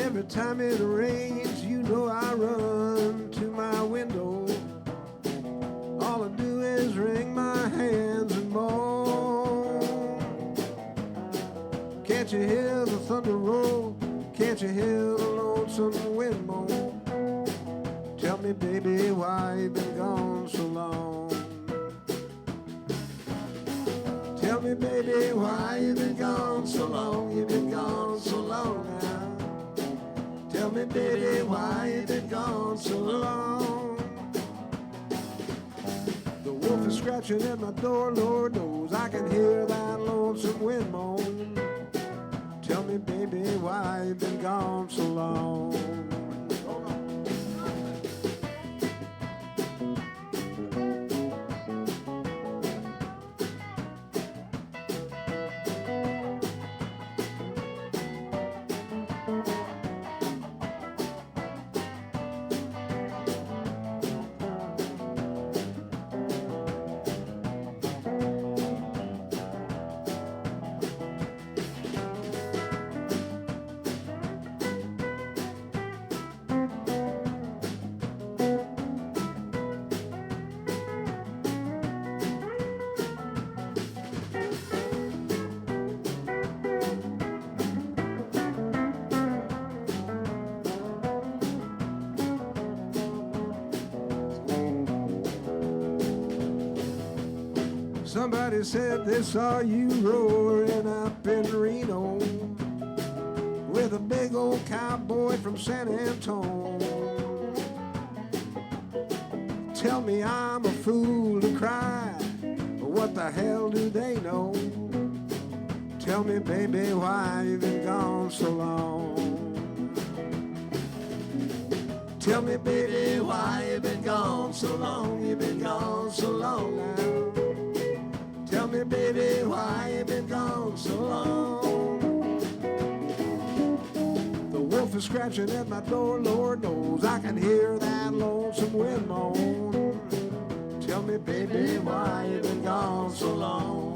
Every time it rains, you know I run to my window. All I do is wring my hands and moan. Can't you hear the thunder roll? Can't you hear the lonesome wind moan? Tell me, baby, why you been gone so long? Tell me, baby, why you been gone so long? You been gone so long now. Tell me, baby, why you been gone so long? The wolf is scratching at my door, Lord knows I can hear that lonesome wind moan. Tell me, baby, why you been gone so long? Somebody said they saw you roaring up in Reno with a big old cowboy from San Antone. Tell me I'm a fool to cry, but what the hell do they know? Tell me, baby, why you been gone so long? Tell me, baby, why you been gone so long? You been gone so long now. Tell me, baby, why you been gone so long? The wolf is scratching at my door, Lord knows I can hear that lonesome wind moan. Tell me, baby, why you been gone so long?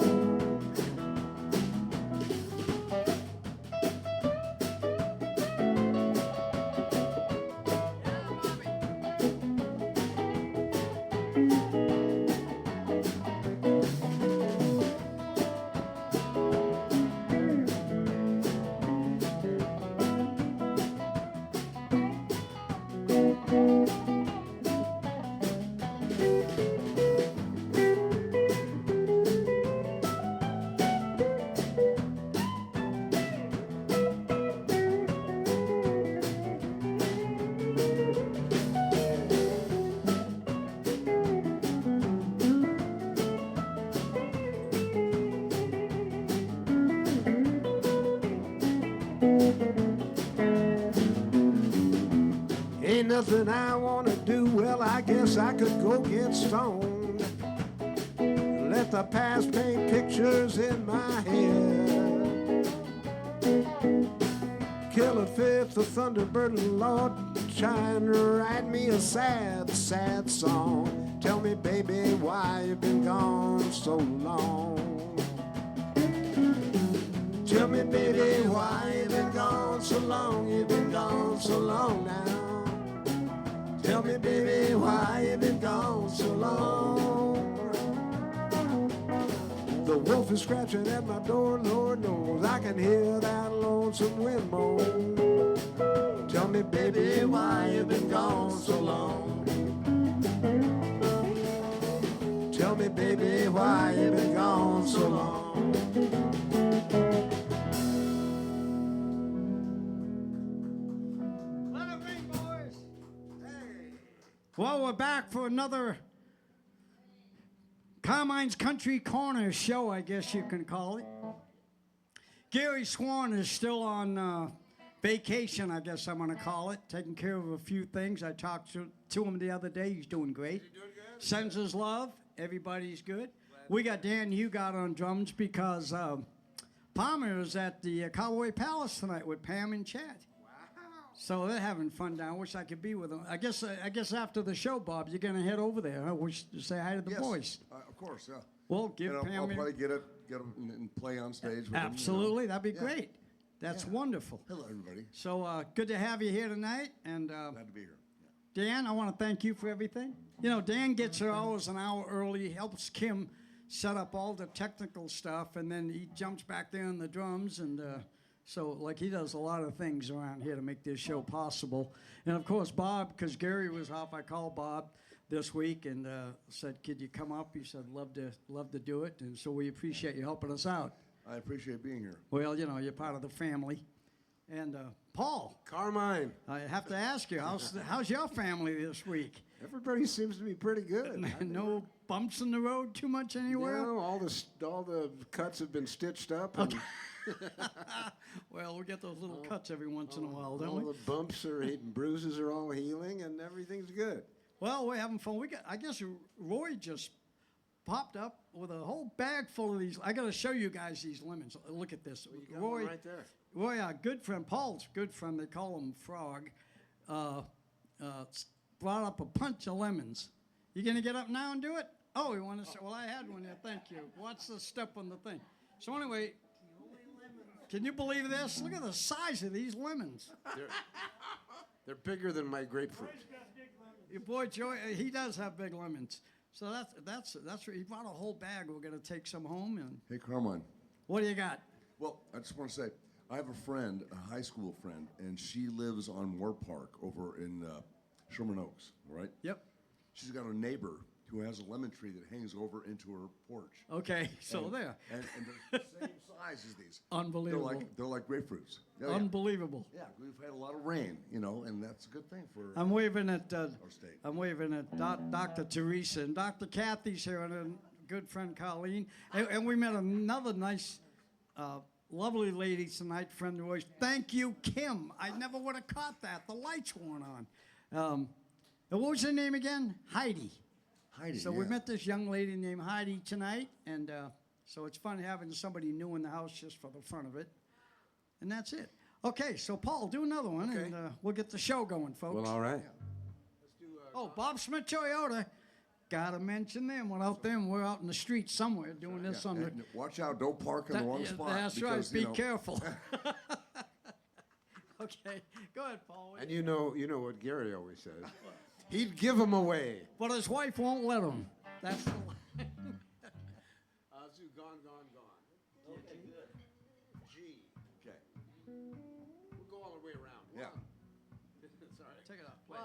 Ain't nothing I wanna do, well, I guess I could go get stoned. Let the past paint pictures in my head. Kill a fifth of Thunderbird, Lord, trying to write me a sad, sad song. Tell me, baby, why you been gone so long? Tell me, baby, why you been gone so long? You been gone so long now. Tell me, baby, why you been gone so long? The wolf is scratching at my door, Lord knows I can hear that lonesome wind moan. Tell me, baby, why you been gone so long? Tell me, baby, why you been gone so long? Well, we're back for another Carmine's Country Corner show, I guess you can call it. Gary Swan is still on vacation, I guess I'm going to call it, taking care of a few things. I talked to him the other day. He's doing great. Sends his love. Everybody's good. We got Dan Hugot on drums because Palmer is at the Cowboy Palace tonight with Pam and Chad. So they're having fun down. I wish I could be with them. I guess after the show, Bob, you're going to head over there. I wish to say hi to the boys. Of course, yeah. Well, give Pam... I'll probably get them and play on stage with Absolutely, them, that'd be great. That's Yeah. wonderful. Hello, everybody. So good to have you here tonight. And Glad to be here. Yeah. Dan, I want to thank you for everything. You know, Dan gets here always an hour early, helps Kim set up all the technical stuff, and then he jumps back there on the drums. And so, like, he does a lot of things around here to make this show possible. And, of course, Bob, because Gary was off, I called Bob this week and said, could you come up? He said, love to do it. And so we appreciate you helping us out. I appreciate being here. Well, you know, you're part of the family. And Paul, Carmine, I have to ask you, how's your family this week? everybody seems to be pretty good. No bumps in the road too much anywhere? No, all the cuts have been stitched up. And Well, we get those little cuts every once in a while, all don't we? the bumps and bruises are all healing, and everything's good. Well, we're having fun. I guess Roy just popped up with a whole bag full of these. I got to show you guys these lemons. Look at this. You got one right there. Roy, our good friend, Paul's good friend, they call him Frog, brought up a punch of lemons. You going to get up now and do it? Oh, you want to say, well, I had one there. Thank you. Watch the step on the thing. So anyway, can you believe this? Look at the size of these lemons. They're bigger than my grapefruit. Your boy Joey, he does have big lemons. So that's he brought a whole bag. We're going to take some home. And Hey, Carmine. what do you got? Well, I just want to say, I have a friend, a high school friend, and she lives on Moore Park over in Sherman Oaks, right? Yep. She's got a neighbor who has a lemon tree that hangs over into her porch. Okay, so And- there. And they're the same size as these. Unbelievable. They're like grapefruits. Oh, yeah. Unbelievable. Yeah, we've had a lot of rain, you know, and that's a good thing for I'm waving at state. Dr. Teresa and Dr. Kathy's here and a good friend Colleen, and we met another nice, lovely lady tonight, friend of ours. Thank you, Kim. I never would have caught that. The lights weren't on. And what was her name again? Heidi. Heidi. So we met this young lady named Heidi tonight, and so it's fun having somebody new in the house just for the fun of it. And that's it. Okay, so Paul, do another one, Okay. and we'll get the show going, folks. Well, all right. Oh, Bob Smith Toyota. Gotta mention them. Without them, we're out in the street somewhere doing this on the. And watch out! Don't park in the wrong spot. That's right. because, Be you know, careful. Okay, go ahead, Paul. And you know what Gary always says. He'd give them away. But his wife won't let him. That's the line. Gone, gone, gone. Okay, good. G. Okay. We'll go all the way around. Yeah. Sorry. Take it off. Play.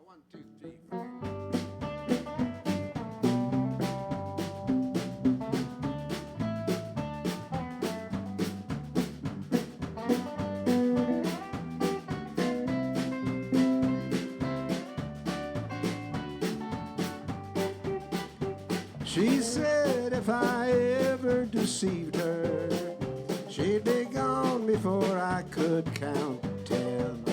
1, 2, 3, 4. She said if I ever deceived her, she'd be gone before I could count 10.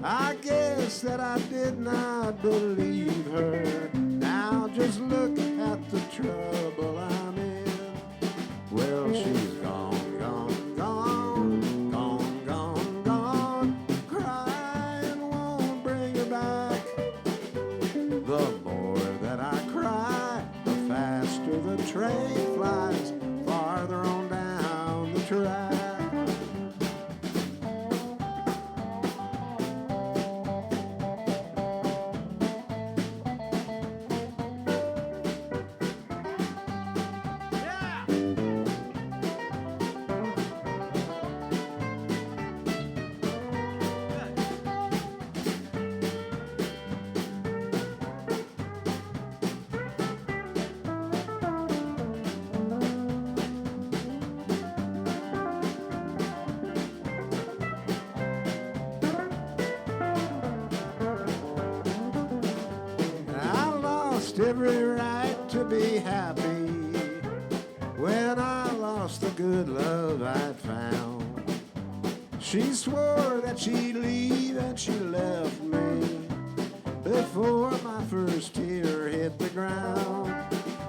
I guess that I did not believe her. Now just look at the trouble I'm in. Well, she's gone, gone, gone, gone, gone, gone. Crying won't bring her back. The more that I cry, the faster the train flies farther on down the track. Yeah. I lost every right to be happy when I lost the good love I'd found. She swore that she'd leave and she left me before my first tear hit the ground.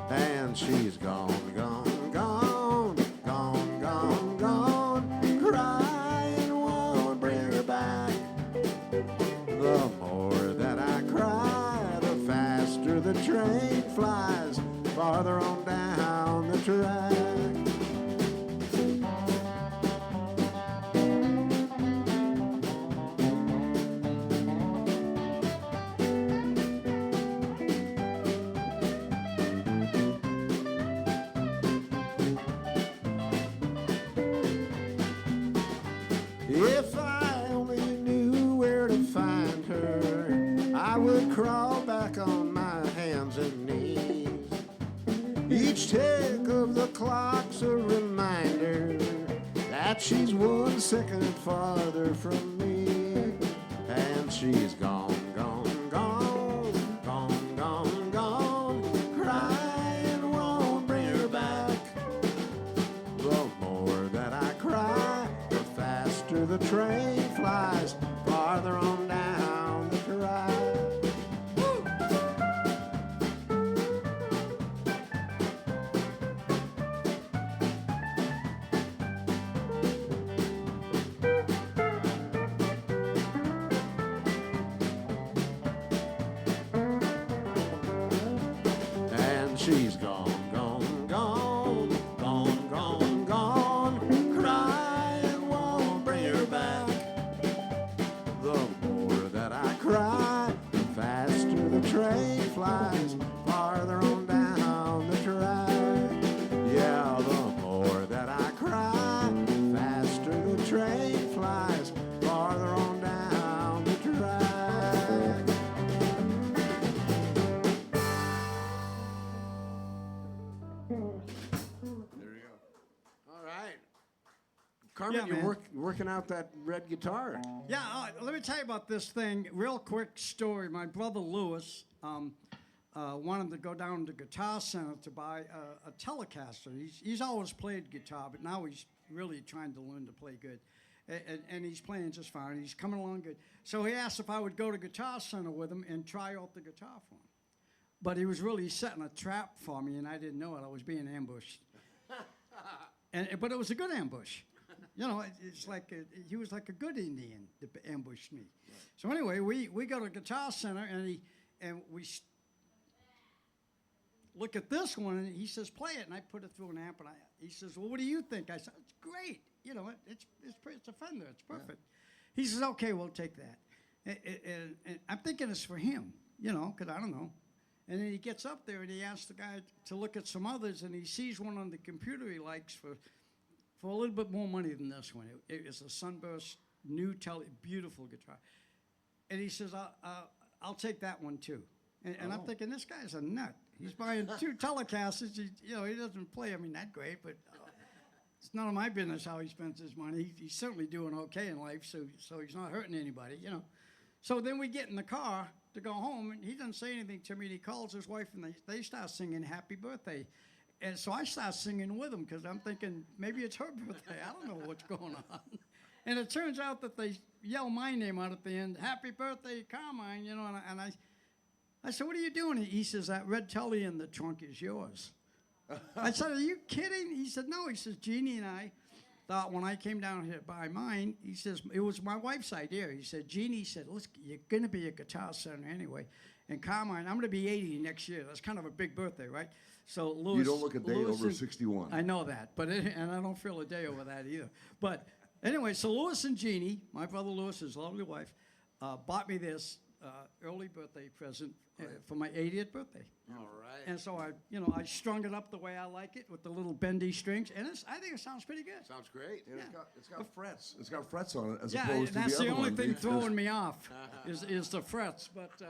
And she's gone, gone, gone, gone, gone, gone. Crying won't bring her back. The more that I cry, the faster the train flies farther on down the track. would crawl back on my hands and knees. Each tick of the clock's a reminder that she's 1 second farther from me. And she's gone, gone, gone, gone, gone, gone. Crying won't bring her back. The more that I cry, the faster the train flies farther on down the track. And she's gone, gone, gone, gone, gone, gone. Crying won't bring her back. The more that I cry, the faster the train flies farther on down the track. Yeah, the more that I cry, the faster the train flies farther on down the track. There you go. All right. Carmen, Yeah, you're man. working out that red guitar. Yeah, let me tell you about this thing. Real quick story. My brother Lewis wanted to go down to Guitar Center to buy a Telecaster. He's always played guitar, but now he's really trying to learn to play good. And he's playing just fine. He's coming along good. So he asked if I would go to Guitar Center with him and try out the guitar for him. But he was really setting a trap for me, and I didn't know it. I was being ambushed. But it was a good ambush. You know, it's like he was like a good Indian that ambushed me. So anyway, we go to Guitar Center, and we look at this one, and he says, play it. And I put it through an amp, and he says, well, what do you think? I said, it's great. You know, it's a Fender. It's perfect. He says, okay, we'll take that. And I'm thinking it's for him, you know, because I don't know. And then he gets up there, and he asks the guy to look at some others, and he sees one on the computer he likes for a little bit more money than this one. It's a Sunburst new beautiful guitar. And he says, I'll take that one too. And I'm thinking, this guy's a nut. He's buying 2 Telecasters. He doesn't play, that great, but it's none of my business how he spends his money. He's certainly doing okay in life, so he's not hurting anybody, you know. So then we get in the car to go home, and he doesn't say anything to me, and he calls his wife, and they start singing Happy Birthday. And so I start singing with them because I'm thinking maybe it's her birthday. I don't know what's going on. And it turns out that they yell my name out at the end, Happy Birthday, Carmine, you know. And I said, what are you doing? He says, that red Telly in the trunk is yours. I said, are you kidding? He said, no. He says, Jeannie and I thought when I came down here to buy mine, he says, it was my wife's idea. He said, Jeannie said, listen, you're going to be a Guitar Center anyway. And Carmine, I'm going to be 80 next year. That's kind of a big birthday, right? So Lewis, You don't look a day Lewis over and- 61. I know that, and I don't feel a day over that either. But anyway, so Lewis and Jeannie, my brother Lewis, his lovely wife, bought me this early birthday present for my 80th birthday. All right. And so I strung it up the way I like it with the little bendy strings, and I think it sounds pretty good. Sounds great. And it's got frets. It's got frets on it as Yeah, opposed to that's the the other only one. thing Because- throwing me off is the frets. But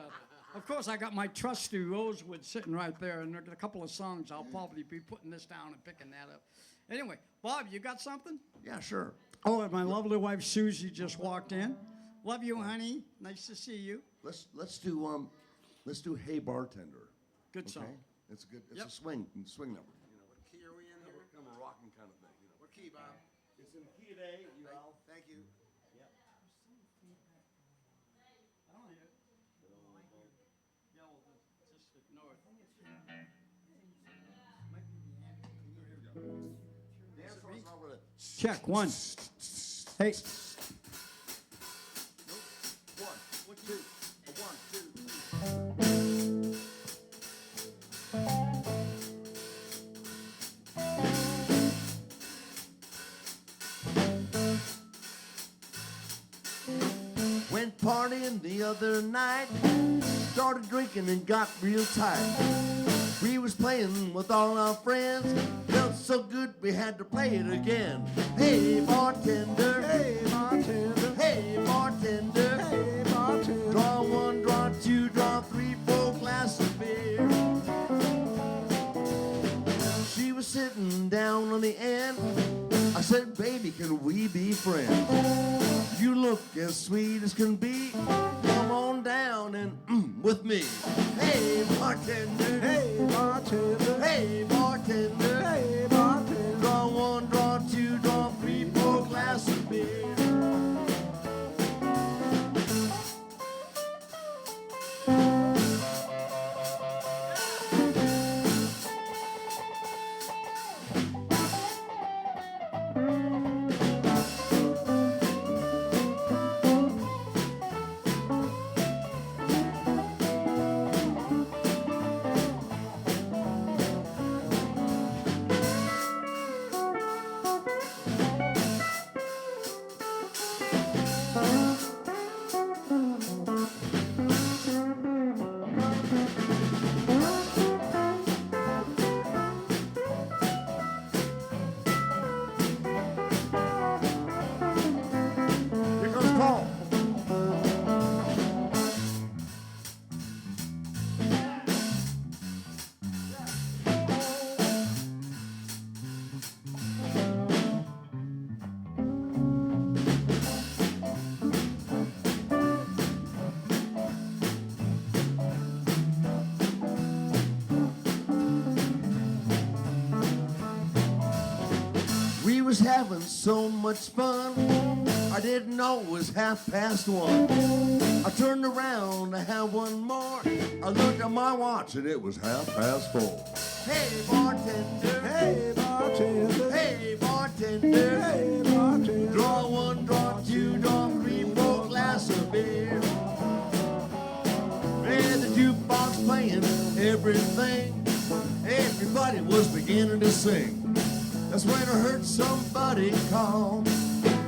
of course, I got my trusty Rosewood sitting right there, and there are a couple of songs I'll probably be putting this down and picking that up. Anyway, Bob, you got something? Yeah, sure. Oh, and my lovely wife Susie just walked in. Love you, honey. Nice to see you. Let's do Hey Bartender. Good song. Okay? It's good. It's Yep. a swing number. What key are we in here? Kind of a rocking kind of thing. What key, Bob? It's in key today. Thank you. Check one. Hey. One, two, a 1, 2. Went partying the other night, started drinking and got real tight. We was playing with all our friends, felt so good we had to play it again. Hey bartender, Hey, bartender. hey bartender, Hey, bartender. draw 1, draw 2, draw down the end. I said, baby, can we be friends? You look as sweet as can be. Come on down and with me. Hey, bartender. Hey, bartender. Hey, bartender. Hey, bartender. Draw one, draw two, draw three, four glass of beer. Here comes Paul. We was having so much fun, I didn't know it was 1:30. I turned around to have one more. I looked at my watch and it was 4:30. Hey, bartender. Hey, bartender. Hey, bartender. Hey, bartender. Draw one, draw two, draw three, four glass of beer. And the jukebox playing everything. Everybody was beginning to sing. That's when I heard somebody call.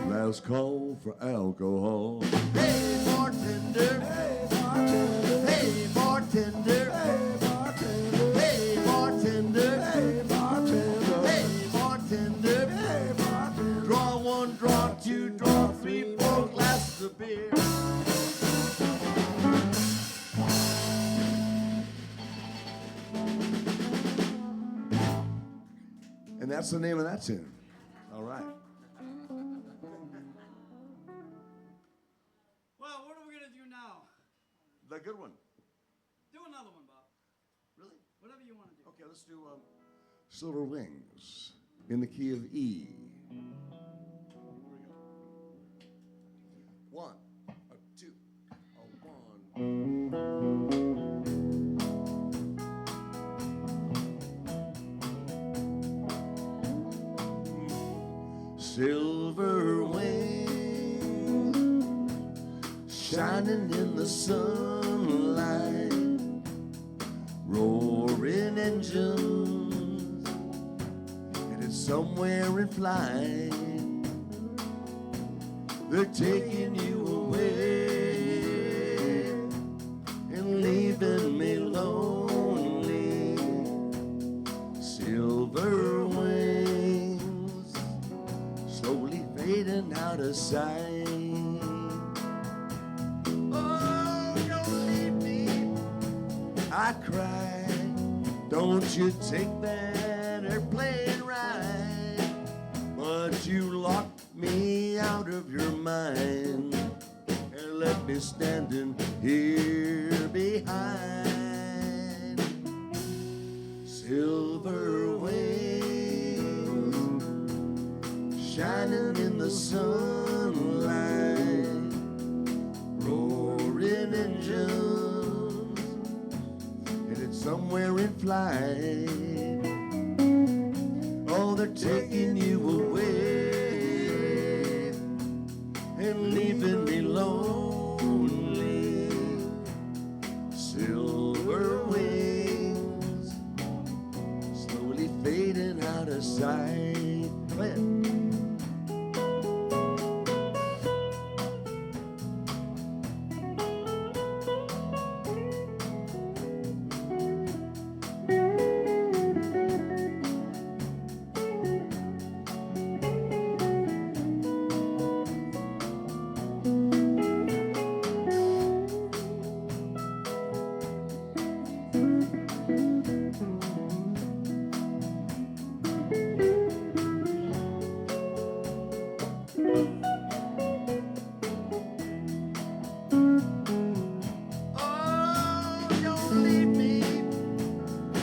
Last call for alcohol. Hey, bartender. Hey, bartender. Hey, bartender. Hey, bartender. Hey, bartender. Hey, bartender. Hey, bartender. Hey, bartender. Draw one, draw two, draw three, four glasses of beer. And that's the name of that tune. All right. Well, what are we going to do now? The good one. Do another one, Bob. Really? Whatever you want to do. Okay, let's do Silver Wings in the key of E. One, a two, a one. Silver wings shining in the sunlight, roaring engines, and it's somewhere in flight. They're taking you away and leaving me lonely. Silver wings slowly fading out of sight. Oh, don't leave me, I cry. Don't you take that airplane ride. But you locked me out of your mind and left me standing here behind. Silver wings shining in the sunlight, roaring engines, and it's somewhere in flight. Oh, they're taking you away and leaving me lonely. Silver wings slowly fading out of sight. Play it.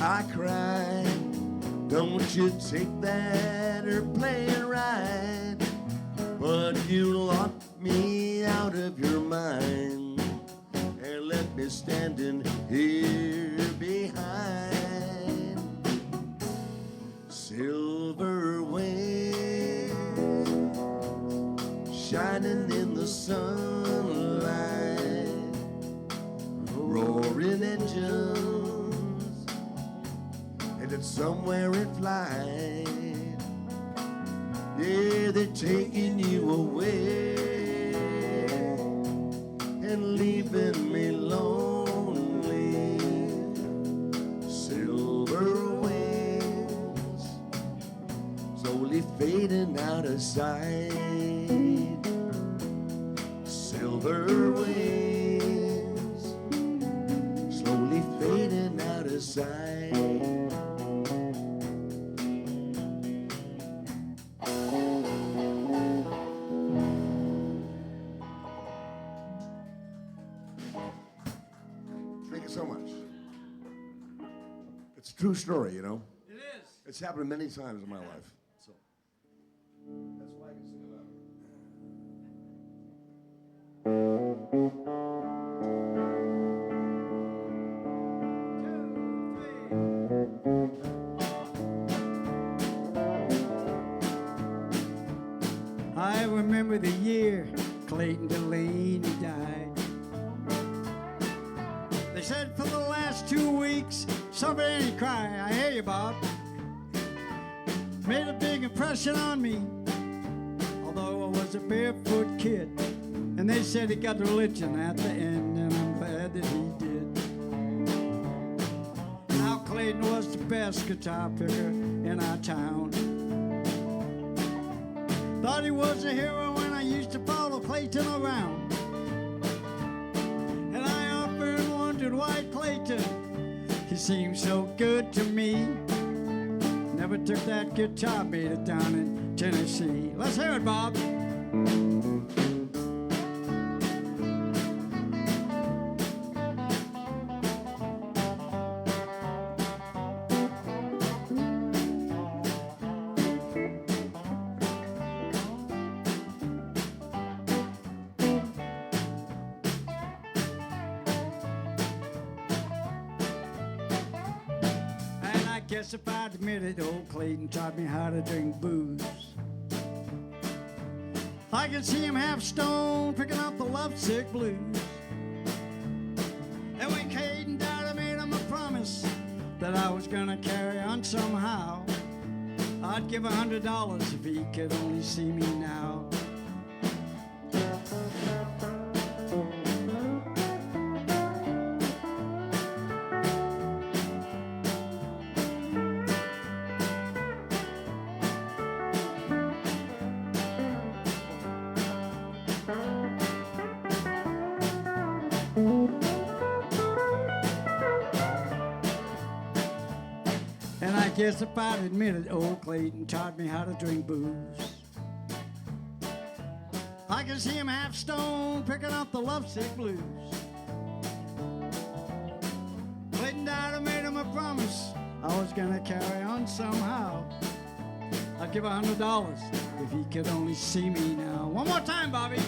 I cried, don't you take that or play it right. But you locked me out of your mind and left me standing here behind. Silver wings shining in the sunlight, roaring engines, headed somewhere in flight. Yeah, they're taking you away and leaving me lonely. Silver wings slowly fading out of sight. Silver wings slowly fading out of sight. Thank you so much. It's a true story, you know. It is. It's happened many times in my life. So that's why I can sing about it. I remember the year Clayton Delaney died. They said for the last 2 weeks, somebody didn't cry. I hear you, Bob. Made a big impression on me, although I was a barefoot kid. And they said he got religion at the end, and I'm glad that he did. Al Clayton was the best guitar picker in our town. Thought he was a hero when I used to follow Clayton around. And I often wondered why Clayton, he seemed so good to me. Never took that guitar, made it down in Tennessee. Let's hear it, Bob. Guess if I'd admit it, old Clayton taught me how to drink booze. I can see him half stoned, picking up the lovesick blues. And when Clayton died, I made him a promise that I was gonna carry on somehow. I'd give $100 if he could only see me now. And I guess if I'd admit it, old Clayton taught me how to drink booze. I can see him half stoned, picking up the lovesick blues. Clayton died, I made him a promise I was gonna carry on somehow. I'd give $100 if he could only see me now. One more time, Bobby.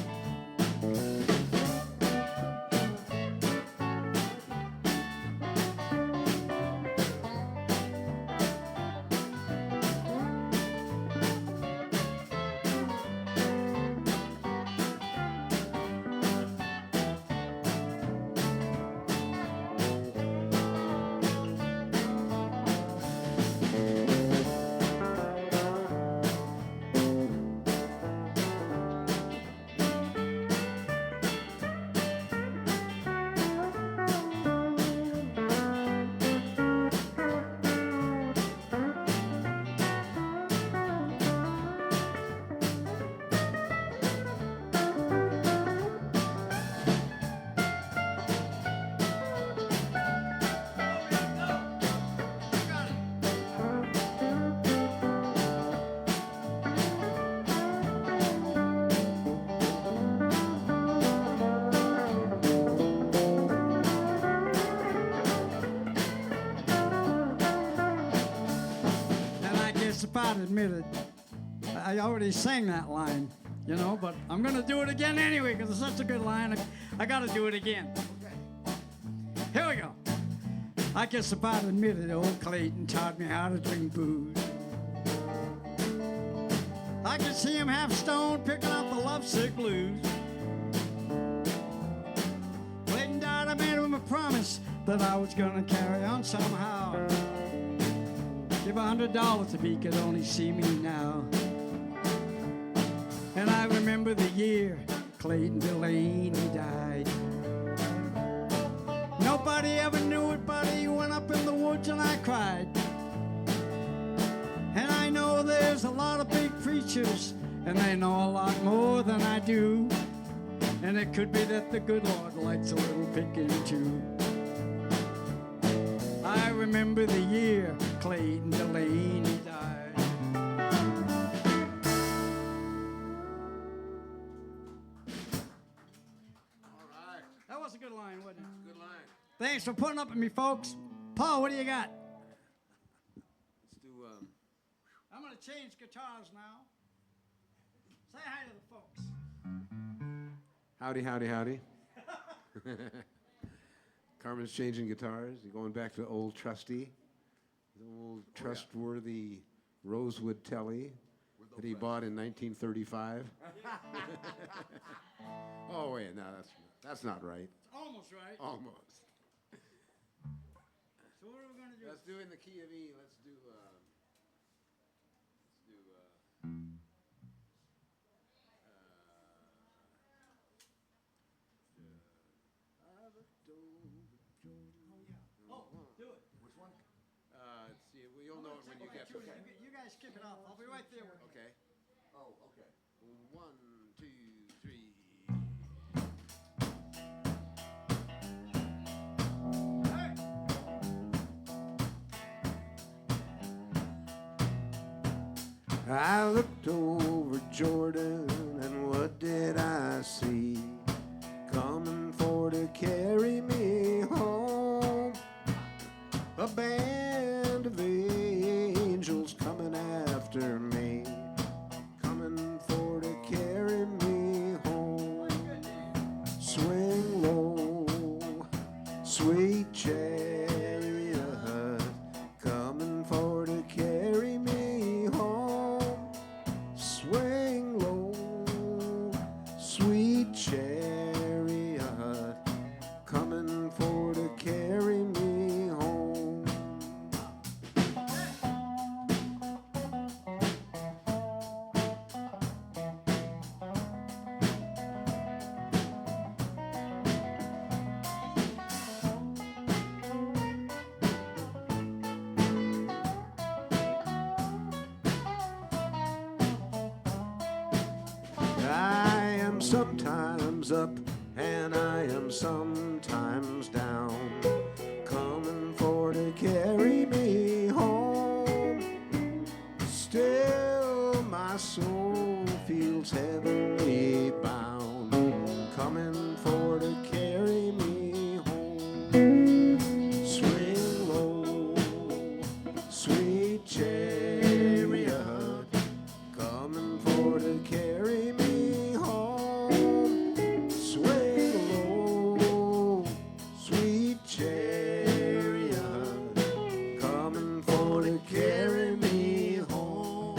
if I'd admit it. I already sang that line, you know, but I'm going to do it again anyway because it's such a good line. I got to do it again. Here we go. I guess if I'd admit it, old Clayton taught me how to drink booze. I could see him half stoned picking up the lovesick blues. Clayton died, I made him a promise that I was gonna carry on somehow. Give $100 if he could only see me now. And I remember the year Clayton Delaney died. Nobody ever knew it, but he went up in the woods and I cried. And I know there's a lot of big preachers, and they know a lot more than I do. And it could be that the good Lord likes a little picking too. I remember the year Clayton Delaney died. All right. That was a good line, wasn't it? Good line. Thanks for putting up with me, folks. Paul, what do you got? Let's do, I'm going to change guitars now. Say hi to the folks. howdy, howdy, howdy. Carmen's changing guitars. You're going back to old trusty, the old trustworthy Rosewood Telly that he bought in 1935. Oh wait, no, that's not right. Almost right. Almost. So what are we going to do? Let's do in the key of E. Let's do. Oh, do it. Which one? See, well, you'll know it when you get. You guys skip it off. I'll be right there with you. Okay. Oh, okay. 1, 2, 3. I looked over Jordan, and what did I see? Coming for to carry me home. A band of angels coming after me, coming for to carry me home. Swing low, sweet chariot, coming for to carry me home. Swing low, sweet chariot, coming for to carry me home. I am sometimes up and I am sometimes down, coming for to carry me home. Still my soul feels heavenly bound, coming for to carry me home. Swing low, sweet chariot, coming for to carry me home. Swing low, sweet chariot, coming for to carry me home.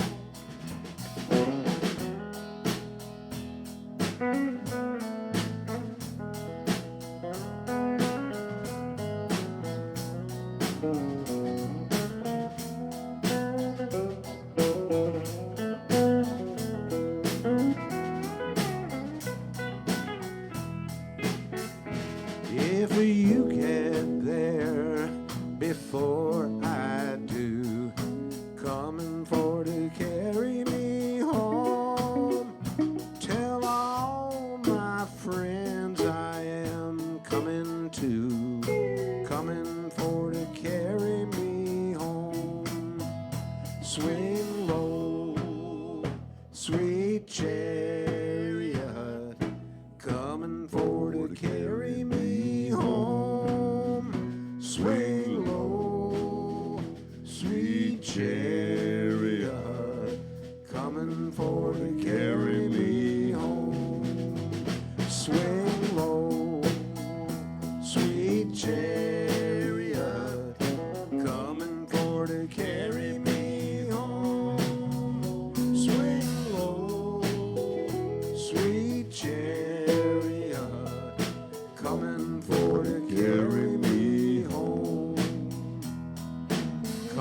If you get there before I do, coming for to carry me home, tell all my friends I am coming to, coming for to carry me home. Swing low, sweet chariot, coming for to carry me home. Swing low, sweet chariot,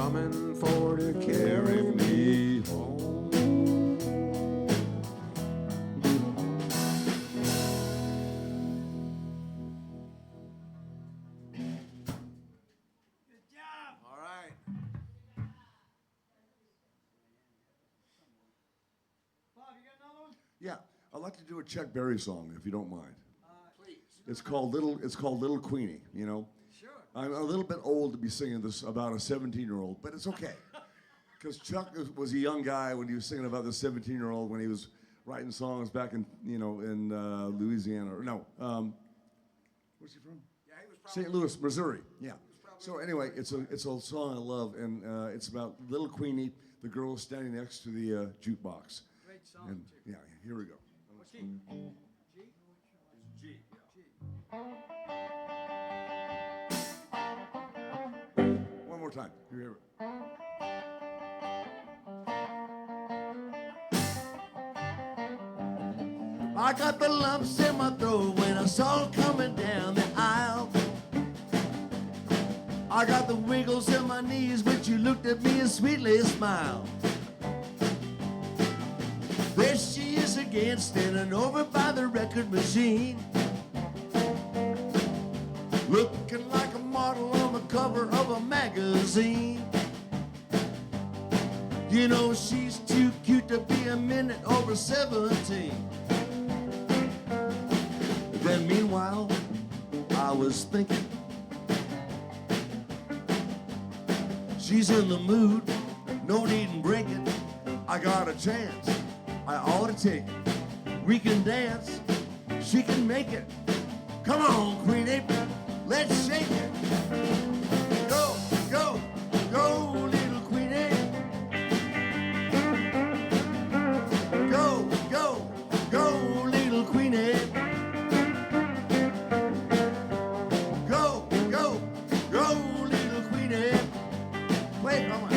coming for to carry me home. All right. Bob, you got another one? Yeah, I'd like to do a Chuck Berry song, if you don't mind. Please. It's called Little Queenie. You know. Sure. I'm a little bit old to be singing this about a 17-year-old, but it's okay. Because Chuck was a young guy when he was singing about the 17-year-old when he was writing songs back in Louisiana or no. Where's he from? Yeah, he was probably St. Louis, Missouri. Yeah. So anyway, it's a song I love, and it's about Little Queenie, the girl standing next to the jukebox. Great song, And too. yeah, here we go. What key? G? G. One more time. Here. I got the lumps in my throat when I saw her coming down the aisle. I got the wiggles in my knees when you looked at me and sweetly smiled. There she is again, standing over by the record machine, looking like a model on the cover of a magazine. You know she's too cute to be a minute over 17. Then meanwhile, I was thinking, she's in the mood, no need in breaking. I got a chance, I ought to take it. We can dance, she can make it. Come on, Queenie, let's shake it. Go, go, go, little Queenie. Go, go, go, little Queenie. Go, go, go, little Queenie. Play it, come on.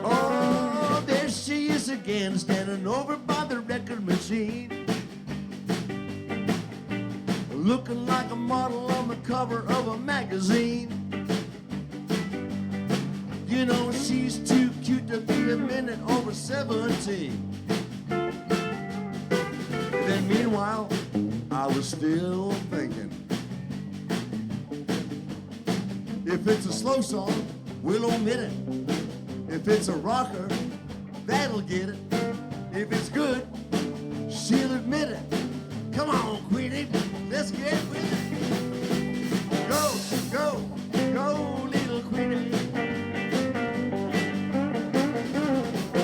Oh, there she is again, standing over by the record machine, looking like a model on the cover of a magazine. You know she's too cute to be a minute over 17. Then meanwhile, I was still thinking, if it's a slow song, we'll omit it. If it's a rocker, that'll get it. If it's good, she'll admit it. Come on, Queenie, let's get with it. Go, go, go, little Queenie.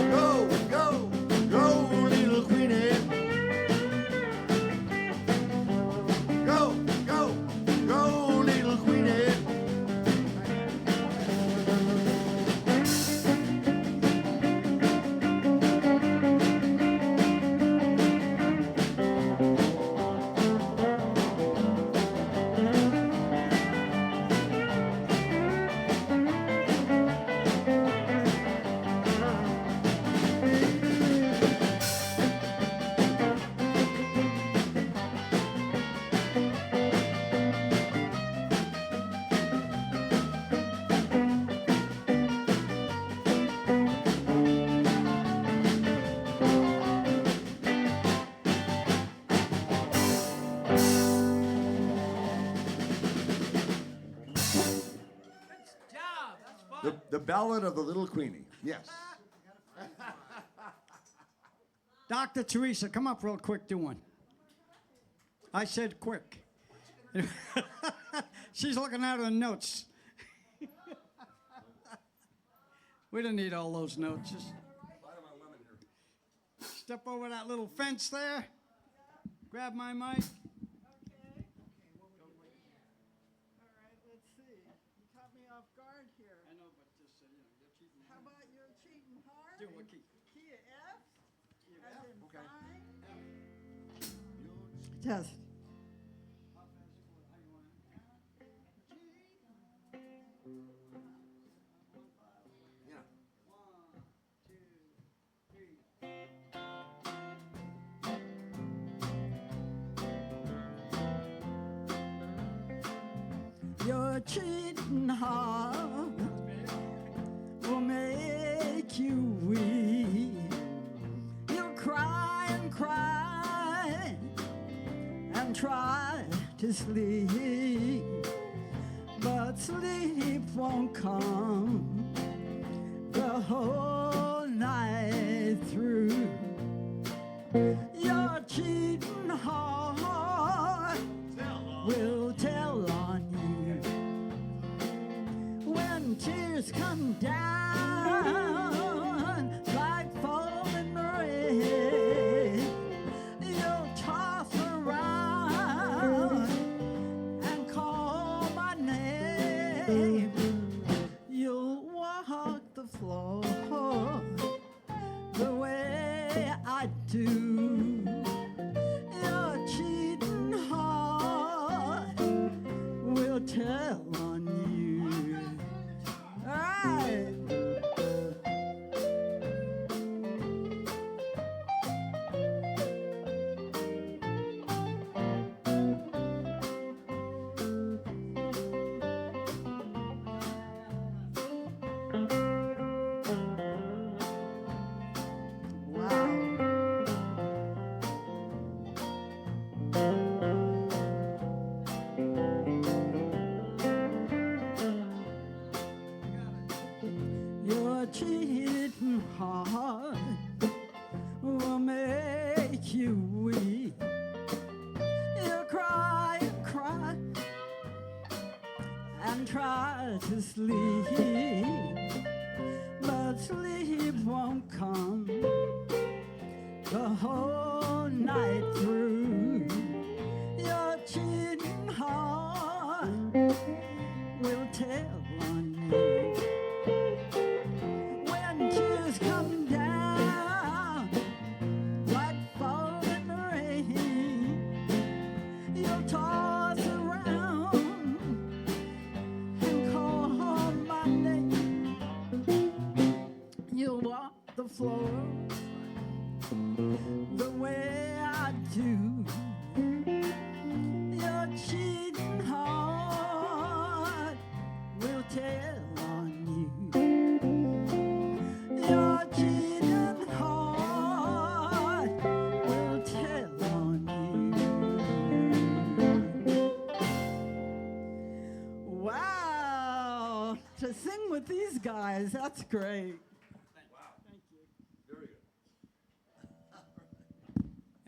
Go, go, go, little Queenie. Go, go, go, little Queenie. Good job. That's fun. The Ballad of the Little Queenie. Yes. Dr. Teresa, come up real quick, do one. I said quick. She's looking at her notes. We don't need all those notes. Just step over that little fence there. Grab my mic. Okay. All right, let's see. You caught me off guard here. I know, but just you're cheating. How about you're cheating hard? Do what key? Key of F? As in Okay. fine? Test. You're cheating hard will make you weak. You'll cry and cry and try to sleep, but sleep won't come the whole night through. You're cheating hard will tell on you when tears come down like falling rain. You'll toss around and call my name. You'll walk the floor the way I do. You're cheating hard will tell on you. All right. Wow. You're cheating hard will make you weak. You'll cry and cry and try to sleep, but sleep won't come the whole night through. You're cheating hard will tell on you when tears come down like falling rain. You'll toss around and call my name. You'll walk the floor the way I do. You're cheating hard will tell on you. You're cheating hard will tell on you. Wow, to sing with these guys, that's great.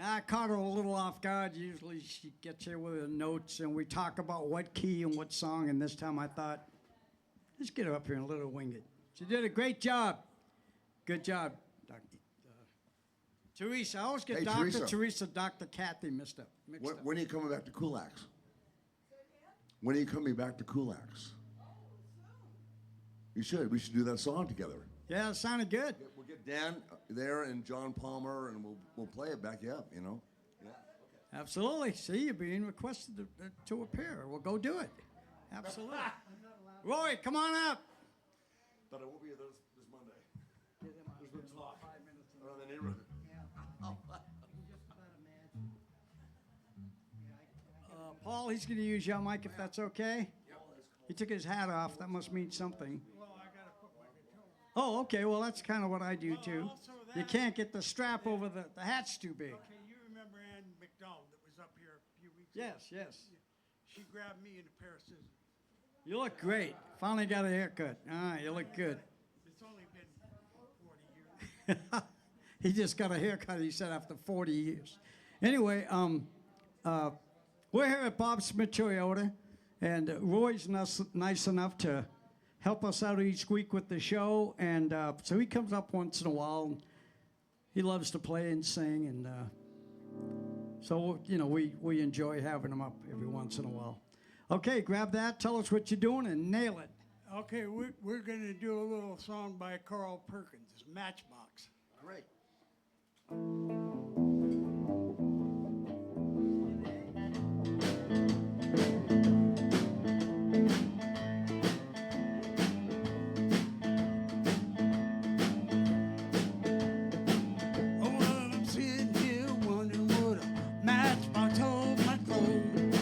I caught her a little off guard. Usually she gets here with her notes and we talk about what key and what song, and this time I thought, let's get her up here and let her wing it. She did a great job. Good job, Dr. Teresa. I always get Hey, Dr. Teresa. Teresa, Dr. Kathy mixed up. When are you coming back to Kulaks? When are you coming back to Kulaks? You should. We should do that song together. Yeah, it sounded good. We'll get Dan there and John Palmer, and we'll play it back you up. You know. Yeah. Absolutely. See, you're being requested to appear. We'll go do it. Absolutely. Roy, come on up. But I won't be here this Monday. There's been talk around the neighborhood. Paul, he's going to use your mic if that's okay. He took his hat off. That must mean something. Well, I gotta put my guitar. Oh, okay. Well, that's kind of what I do too. also You that- can't get the strap over the hat's too big. Okay, you remember Ann McDonald that was up here a few weeks ago? Yes, yes. She grabbed me in a pair of scissors. You look great. Finally got a haircut. All right, you look good. It's only been 40 years. He just got a haircut, he said, after 40 years. Anyway, we're here at Bob Smith Toyota, and Roy's nice enough to help us out each week with the show, and so he comes up once in a while. And he loves to play and sing, and so, you know, we enjoy having him up every once in a while. Okay, grab that, tell us what you're doing, and nail it. Okay, we're going to do a little song by Carl Perkins, Matchbox. Great. Oh, well, I'm sitting here wondering what a matchbox hold my clothes.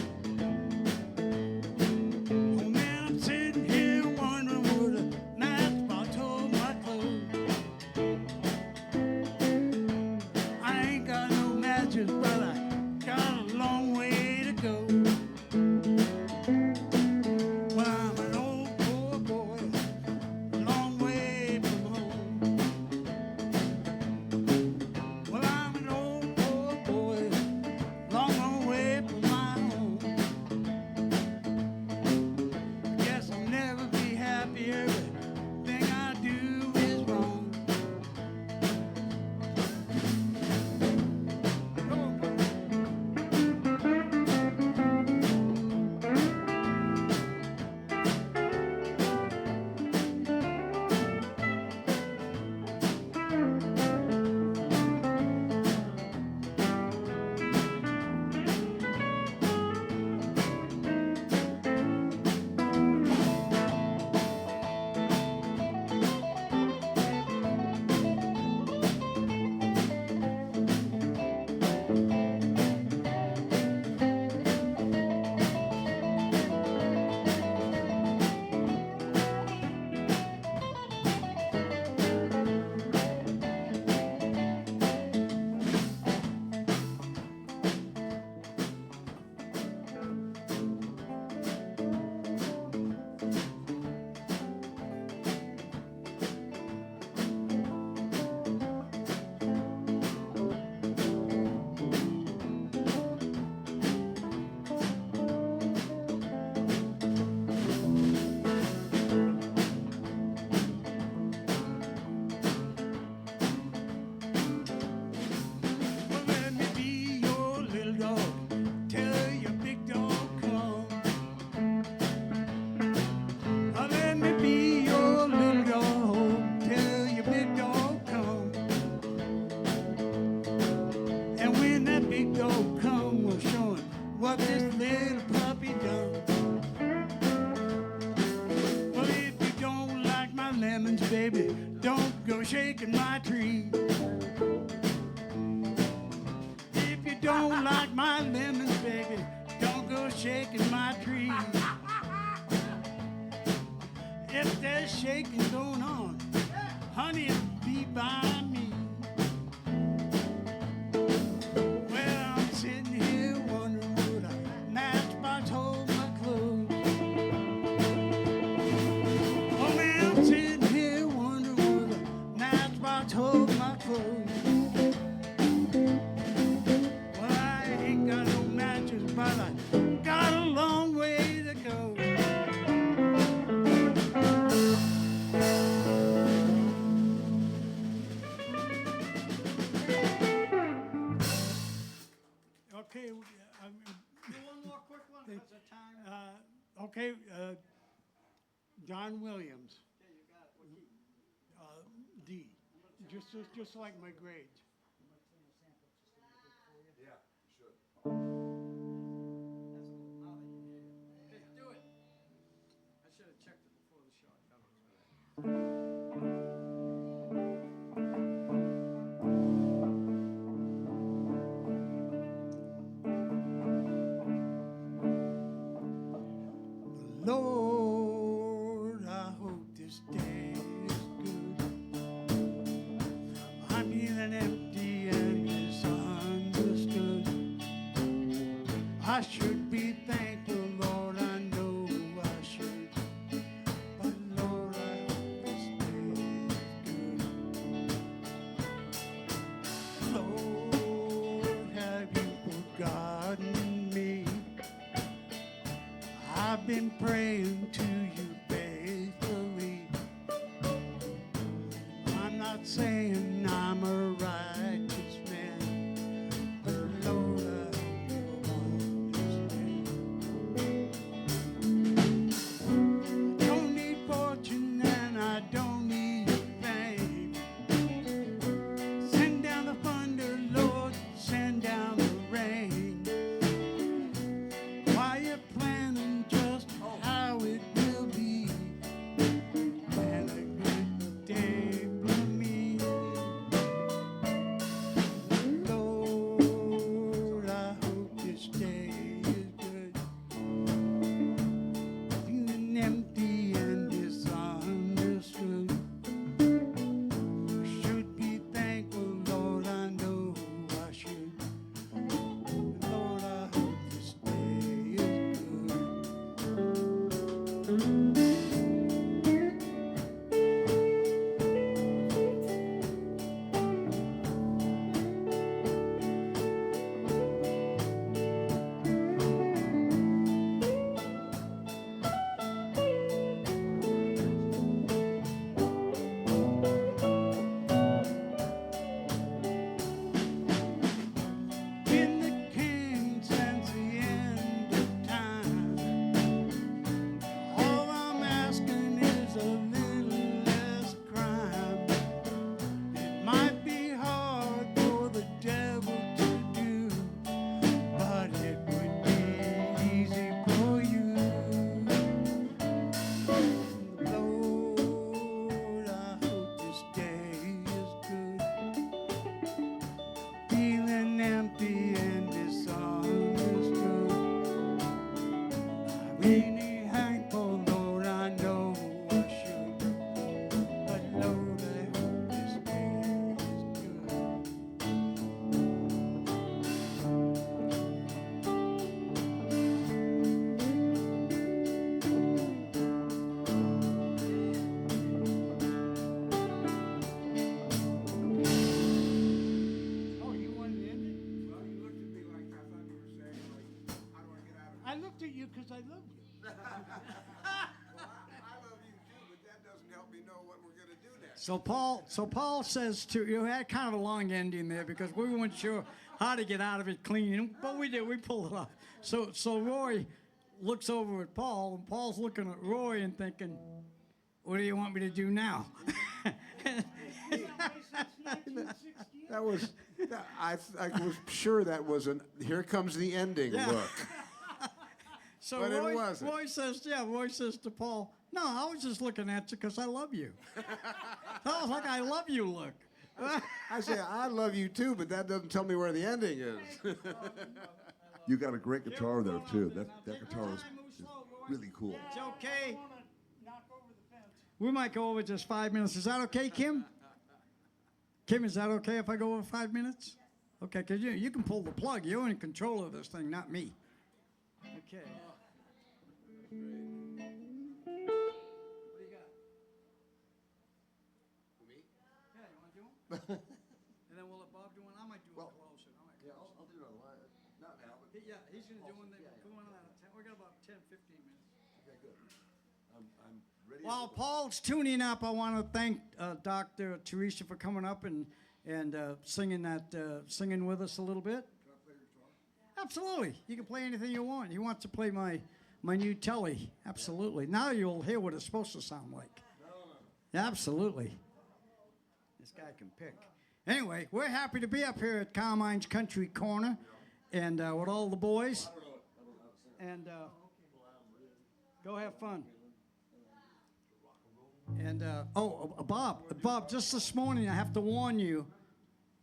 Oh, man, I'm sitting here wondering what a matchbox hold my clothes. I ain't got no matches, but I got a long way to go. Well, I'm an old poor boy, a long way from home. Well, I'm an old poor boy, long, long way from my home. I guess I'll never be happy. Everything I do is wrong. Come on, buddy. Well, let me be your little dog till your big dog come. Let me be your little dog till your big dog come. And when that big dog come, we'll show him what this little puppy done. Well, if you don't like my lemons, baby, don't go shaking my tree. If you don't like my lemons, baby, don't go shaking my tree. If there's shaking going on, honey, be by me. Well, I'm sitting here wondering would a matchbox hold my clothes? Oh man, I'm sitting here wondering would a matchbox hold my clothes? Well, I ain't got no matches, but I got a long way to go. Okay, Do one more quick one because of time. okay, John Williams, Okay, you got it. We'll keep- D, just like my grades. Yeah, you should. Okay, do it. I should have checked it before the show. I thought it was bad. Lord, I hope this day is good. I'm feeling empty and misunderstood. I should be thankful, Lord, I know I should. But Lord, I hope this day is good. been praying to you faithfully. I'm not saying I'm a righteous man, but Lord, I hope you'll understand. Don't need fortune and I don't need fame. Send down the thunder, Lord, send down the rain. While you're planning just how it will be, and a good day for me. Lord, I hope this day is good. Feeling empty and misunderstood. Should be thankful, Lord, I know I should. Lord, I hope this day is good. In the King since the end of time, all I'm asking is a little less crime. It might be hard for the devil to do, but it would be easy for you. Lord, I hope this day is good. Feeling empty and misunderstood. I really thankful, Lord, I know I should. But Lord, I hope this day is good. Oh, you wanted to end it? Well, you looked at me like I thought you were saying, like, how do I get out of it? I looked at you because I love you. Well, I love you too, but that doesn't help me know what we're gonna do next. So Paul says to you had kind of a long ending there because we weren't sure how to get out of it clean, but we did. We pulled it off. So Roy looks over at Paul, and Paul's looking at Roy and thinking, "What do you want me to do now?" That was, I was sure that was an here comes the ending Yeah. look. So But it wasn't. Roy says to Paul, "No, I was just looking at you because I love you." That was like I love you look. I say I love you too, but that doesn't tell me where the ending is. You got a great guitar there too. That guitar is really cool. It's okay. I want to knock over the fence. We might go over just 5 minutes. Is that okay, Kim? Kim, is that okay if I go over 5 minutes? Okay, because you can pull the plug. You're in control of this thing, not me. Okay. What do you got? Me? Yeah, you want to do one? And then we'll let Bob do one. I might do one closer. I'll do another line. Not now, but Yeah, he's going to do one. Come on out of 10. We got about 10, 15 minutes. okay, good. I'm ready. While Paul's tuning up, I want to thank Dr. Teresa for coming up and singing with us a little bit. Can I play your guitar? Absolutely. You can play anything you want. He wants to play my new telly. Absolutely. Now you'll hear what it's supposed to sound like. Yeah, absolutely. This guy can pick. Anyway, we're happy to be up here at Carmine's Country Corner and with all the boys. And go have fun. And, Bob, just this morning, I have to warn you,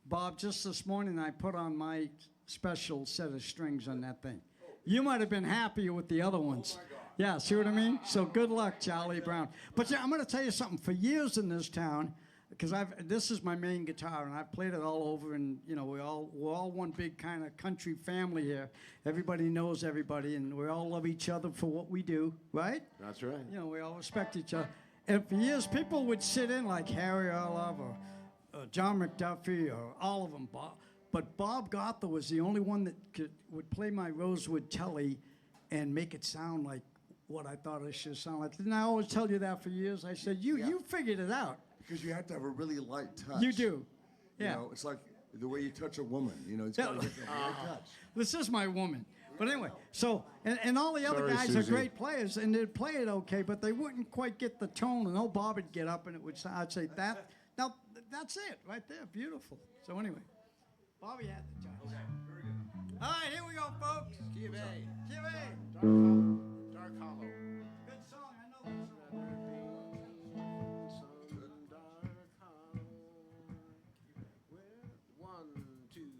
Bob, just this morning I put on my special set of strings on that thing. You might have been happier with the other ones. Yeah, see what I mean? So good luck, Charlie Brown. But yeah, I'm going to tell you something. For years in this town, because this is my main guitar, and I've played it all over, and you know we're all one big kind of country family here. Everybody knows everybody, and we all love each other for what we do, right? That's right. You know, we all respect each other. And for years, people would sit in like Harry Orlov or John McDuffie or all of them. But Bob Gotha was the only one that would play my Rosewood Telly and make it sound like what I thought I should sound like. Didn't I always tell you that for years? I said, you figured it out. Because you have to have a really light touch. You do. You Yeah. know, it's like the way you touch a woman. You know, it's got to get that light touch. This is my woman. But anyway, so, and all the other Sorry, guys Susie. are great players, and they'd play it okay, but they wouldn't quite get the tone. And old Bob would get up, and I'd say, now, that's it right there. Beautiful. So anyway, Bobby had the touch. Okay, very good. All right, here we go, folks. Key of A. Key of A. Dark Hollow. Good song. I know that song. One, two.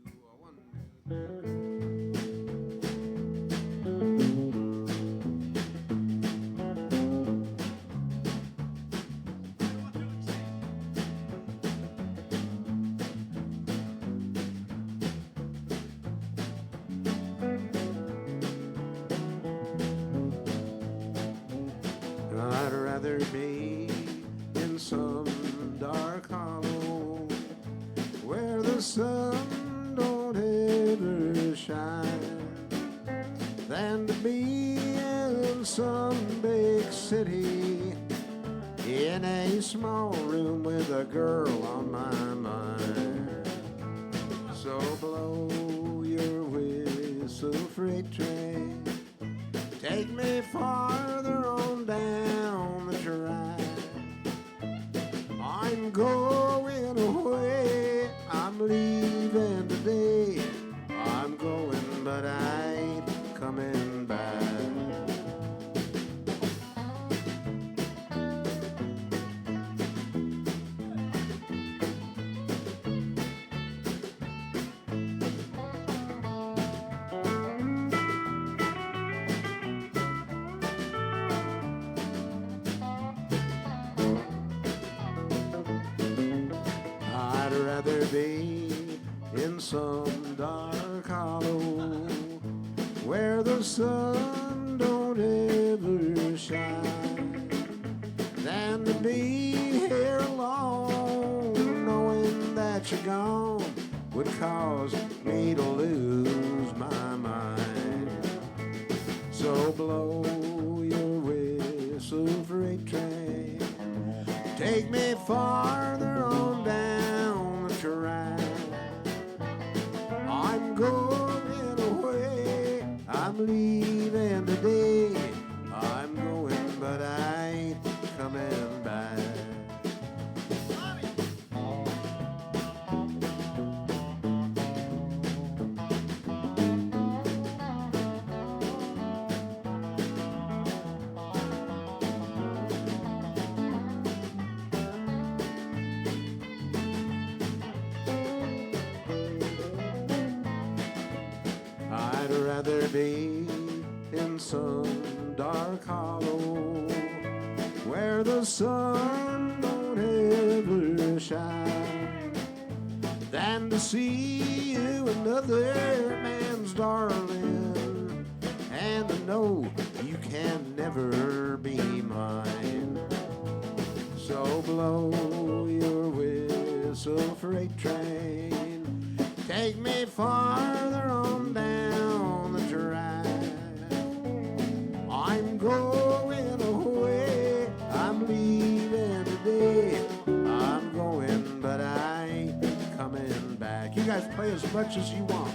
I'd rather be in some dark hollow where the sun don't ever shine than to be in some big city in a small room with a girl on my mind. So blow your whistle, freight train, take me farther on down the track. I'm going away, I'm leaving today. I'm going, but I ain't coming back. I'd rather be in some dark hollow where the sun don't ever shine than to be here alone knowing that you're gone would cause me to lose my mind. So blow your whistle, freight train, take me farther on down the track. I'm going away, I'm leaving today. I'm going, but I ain't coming back. I'd rather be in some dark hollow where the sun don't ever shine than to see you another man's darling and to know you can never be mine. So blow your whistle, freight train, take me farther on down the track. I'm going away, I'm leaving today. I'm going, but I ain't coming back. You guys play as much as you want.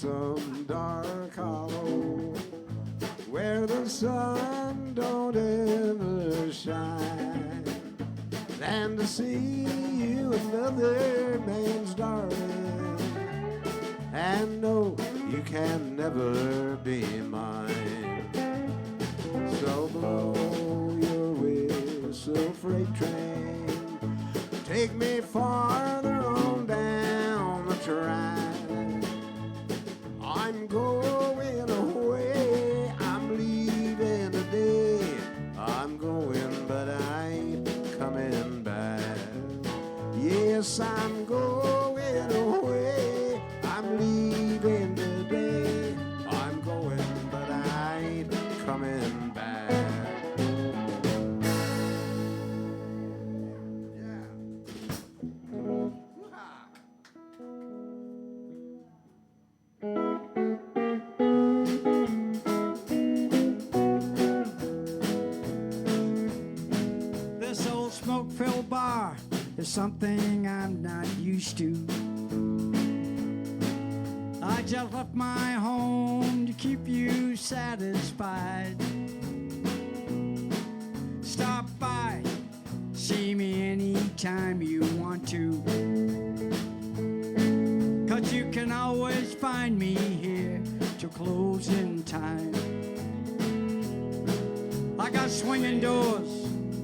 lonesome dark hollow where the sun don't ever shine, than to see you another man's darling and know you can never be mine. So blow your whistle, freight train, take me farther on down the track. I'm going away, I'm leaving today. I'm going, but I ain't coming back. Yes, I'm going away, I'm leaving today. I'm going, but I ain't coming back. This old smoke-filled bar is something I'm not used to. I just left my home to keep you satisfied. Stop by, see me anytime you want to. 'Cause you can always find me here till closing time. I got swinging doors,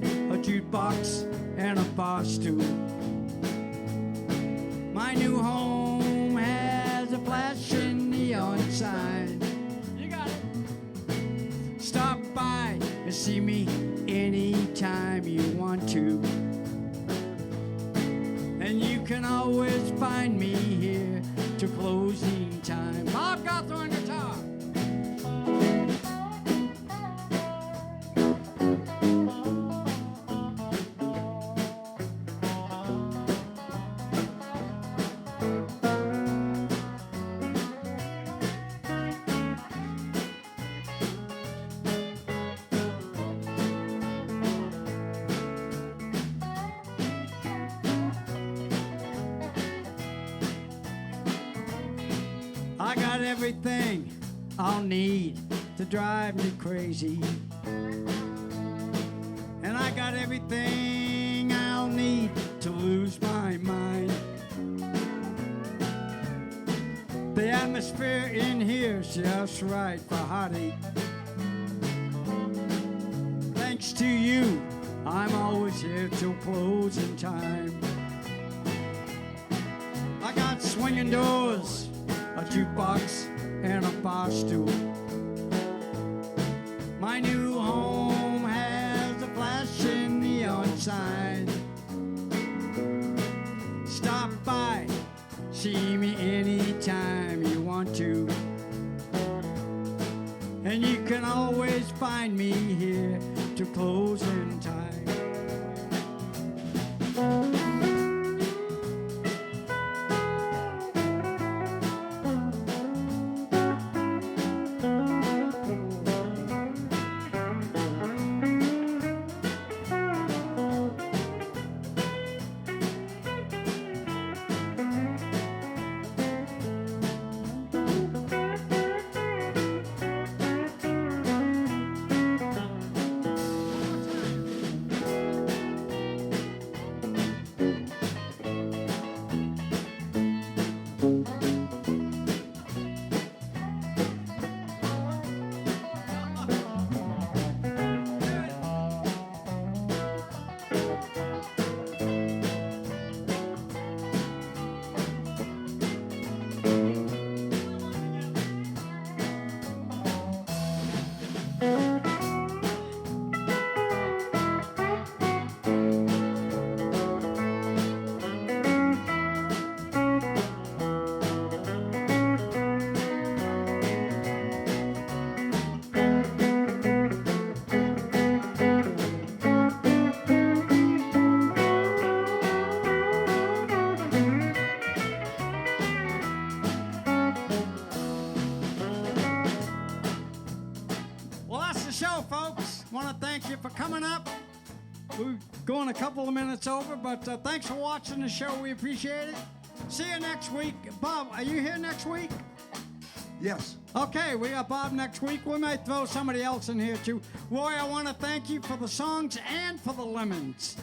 a jukebox, and a bar stool. My new home has a flashing neon sign. You got it. Stop by and see me anytime you want to. And you can always find me here to closing time. Bob Guthrie on guitar. I got everything I'll need to drive me crazy. And I got everything I'll need to lose my mind. The atmosphere in here's just right for heartache. Thanks to you, I'm always here till closing time. I got swinging doors, a jukebox, and a bar stool. My new home has a flashing neon sign. Stop by, see me anytime you want to. And you can always find me here to closing time. Show, folks. Want to thank you for coming up. We're going a couple of minutes over, but thanks for watching the show. We appreciate it. See you next week. Bob, are you here next week? Yes. Okay, we got Bob next week. We might throw somebody else in here too. Roy, I want to thank you for the songs and for the lemons.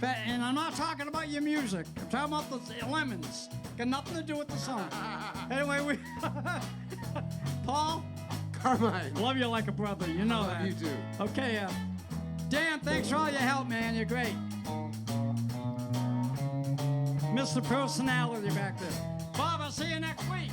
And I'm not talking about your music. I'm talking about the lemons. Got nothing to do with the song. Anyway, we Paul, Carmine. love you like a brother. You know that. You too. Okay, Dan, thanks for all your help, man. You're great. Mr. Personality back there. Bob, I'll see you next week.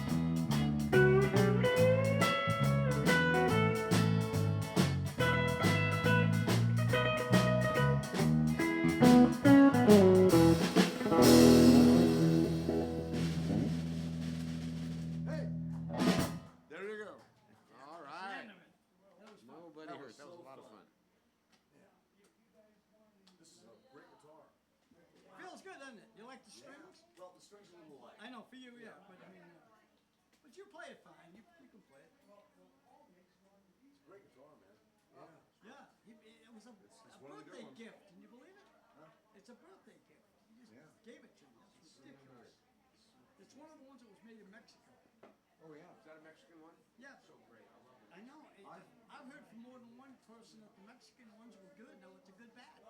There you go. All right. Nobody hurt. That was a lot of fun. This is a great guitar. Feels good, doesn't it? You like the strings? Well, the strings are a little light. I know, for you, yeah. But I mean, but you play it fine. You can play it. It's a great guitar, man. Yeah, it was a one of the good birthday ones. gift. Can you believe it? It's a birthday gift. He just Yeah. gave it to me. That's ridiculous. It's one of the ones that was made in Mexico. Oh, yeah. Is that a Mexican one? Yeah. So great. I love it. I know. I've heard from more than one person that the Mexican ones were good. Now it's a good batch.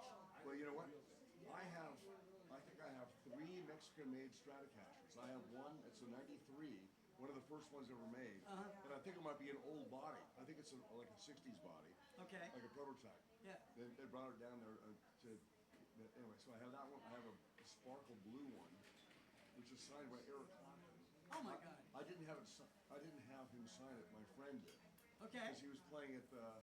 Well, you know what? I think I have 3 Mexican-made Stratocasters. I have one, it's a 93, one of the first ones ever made. And I think it might be an old body. I think it's like a 60s body, Okay. like a prototype. Yeah. They brought it down there anyway, so I have that one. I have a sparkle blue one, which is signed by Eric Clapton. Oh my God. I didn't have him sign it. My friend did. Okay. Because he was playing at the